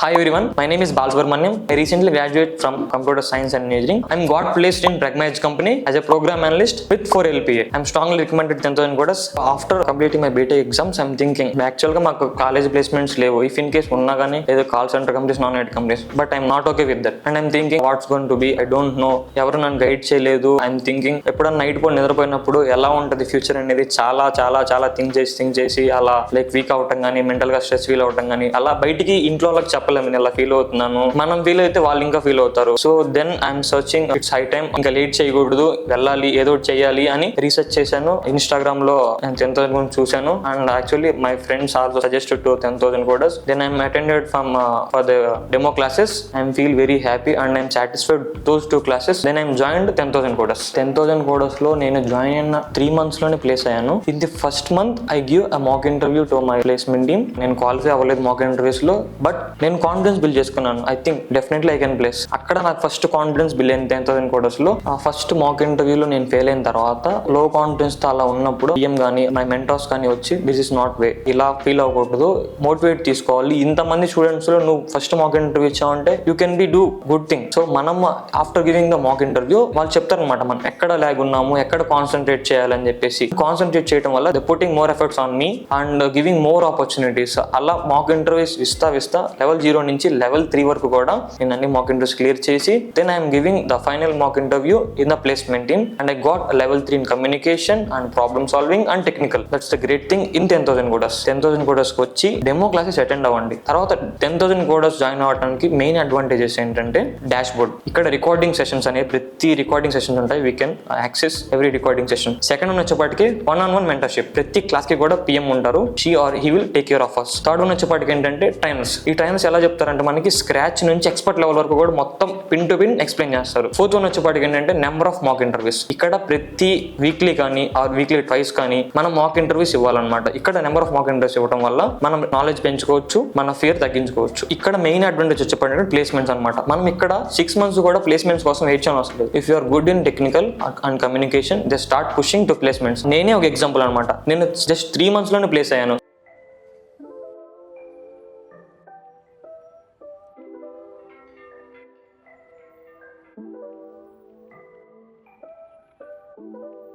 Hi everyone, my name is Balasubramaniam. I recently graduated from Computer Science and Engineering. I'm got placed in Pragma Edge company as a program analyst with 4 LPA. I'm strongly recommended 10,000 quotas. After completing my BTech exams, I'm thinking actually మాకు college placements లేవు. If in case ఉన్నా కానీ ఏదో call centre companies, non IT companies, but I'm not okay with that. And I'm thinking what's going to be, I don't know, ఎవరు నన్ను guide చేయలేదు. I'm thinking ఎప్పుడన్నా night పూట నిద్రపోయినప్పుడు ఎలా ఉంటుంది ఫ్యూచర్ అనేది చాలా చాలా చాలా థింక్ చేసి అలా లైక్ వీక్ అవటం కానీ, మెంటల్ గా స్ట్రెస్ ఫీల్ అవటం కానీ, అలా బయటికి ఇంట్లో వాళ్ళకి చెప్పలేము నేను ఇలా ఫీల్ అవుతున్నాను. మనం ఫీల్ అయితే వాళ్ళు ఇంకా ఫీల్ అవుతారు. So then I'm searching, it's high time, ఇంకా లేట్ చేయకూడదు, వెళ్ళాలి, ఏదో చేయాలి అని రీసెర్చ్ చేశాను. ఇన్స్టాగ్రామ్ లో 10,000 గురించి చూశాను. And actually my friends also suggested to 10,000 quotas. Then I'm attended for the demo classes. I feel very happy and I'm satisfied those 2 classes. Then I'm joined 10,000 quotas. 10,000 quotas లో నేను join అయిన 3 months లోనే place అయ్యాను. In the first month I give a mock interview to my placement team. నేను qualify అవ్వలేదు mock interviews లో, but నేను confidence build చేసుకున్నాను. I think definitely I can place. అక్కడ నాకు ఫస్ట్ కాన్ఫిడెన్స్ బిల్డ్ అయింది 10,000 quotas లో. ఆ ఫస్ట్ మాక్ ఇంటర్వ్యూలో నేను ఫెయిల్ అయిన తర్వాత లో కాన్ఫిడెన్స్ తో అలా ఉన్నప్పుడు పిఎం కానీ మై మెంటర్స్ కానీ వచ్చి దిస్ ఇస్ నాట్ వే, ఇలా ఫీల్ అవ్వకూడదు, మోటివేట్ తీసుకోవాలి. ఇంతమంది స్టూడెంట్స్ లో నువ్వు ఫస్ట్ మాక్ ఇంటర్వ్యూ ఇచ్చావంటే you can be do good thing. So మనం after giving the mock interview వాళ్ళు చెప్తారనమాట మనం ఎక్కడ ల్యాగ్ ఉన్నాము, ఎక్కడ కాన్సన్ట్రేట్ చేయాలని చెప్పేసి. కాన్సన్ట్రేట్ చేయడం వల్ల they putting more efforts on me and giving more opportunities. అలా మాక్ ఇంటర్వ్యూస్ ఇస్తా లెవెల్ 0 నుంచి లెవెల్ 3 వరకు కూడా నేను అన్ని మాక్ ఇంటర్వ్యూస్ క్లియర్ చేసి then I'm giving the final mock interview in the placement team and I got level 3 in communication and problem solving and technical. That's the great thing in 10,000 quotas. 10,000 quotas కి వచ్చి demo classes attend అవ్వండి. తర్వాత 10,000 quotas join అవ్వడానికి main advantages ఏంటంటే dashboard. ఇక్కడ recording sessions అనేవి ప్రతి recording sessions ఉంటాయి. We can access every recording session. Second one వచ్చేపాటికి 1-on-1 మెంటర్షిప్. ప్రతి క్లాస్ కి కూడా పిఎం ఉంటారు. She or he will take care of us. Third one వచ్చేపాటికి ఏంటంటే ట్రైనర్స్. ఈ ట్రైనర్స్ ఎలా చెప్తారంటే మనకి స్క్రాచ్ నుంచి ఎక్స్పర్ట్ లెవెల్ వరకు కూడా మొత్తం పిన్ టు పిన్ ఎక్స్ప్లెయిన్ చేస్తారు. ఫోర్త్ వన్ వచ్చేపాటికి ఏంటంటే నెంబర్ ఆఫ్ మాక్ ఇంటర్వ్యూస్. ఇక్కడ ప్రతి వీక్లీ కానీ ఆర్ వీక్లీ ట్వైస్ కానీ మనం మాక్ ఇంటర్వ్యూస్ ఇవ్వాలన్నమాట. ఇక్కడ నెంబర్ ఆఫ్ మాక్ ఇంటర్వ్యూస్ ఇవ్వడం వల్ల మనం నాలెడ్జ్ పెంచుకోవచ్చు, మన ఫియర్ తగ్గించుకోవచ్చు. ఇక్కడ మెయిన్ అడ్వాంటేజ్ వచ్చేపాటికి ప్లేస్మెంట్స్ అనమాట. మనం ఇక్కడ 6 months కూడా ప్లేస్మెంట్స్ కోసం వెయిట్ చేయడం అవసరం లేదు. If you are good in technical and communication they start pushing to placements. నేనే ఒక ఎగ్జాంపుల్ అనమాట. నేను జస్ట్ 3 months లోనే ప్లేస్ అయ్యాను.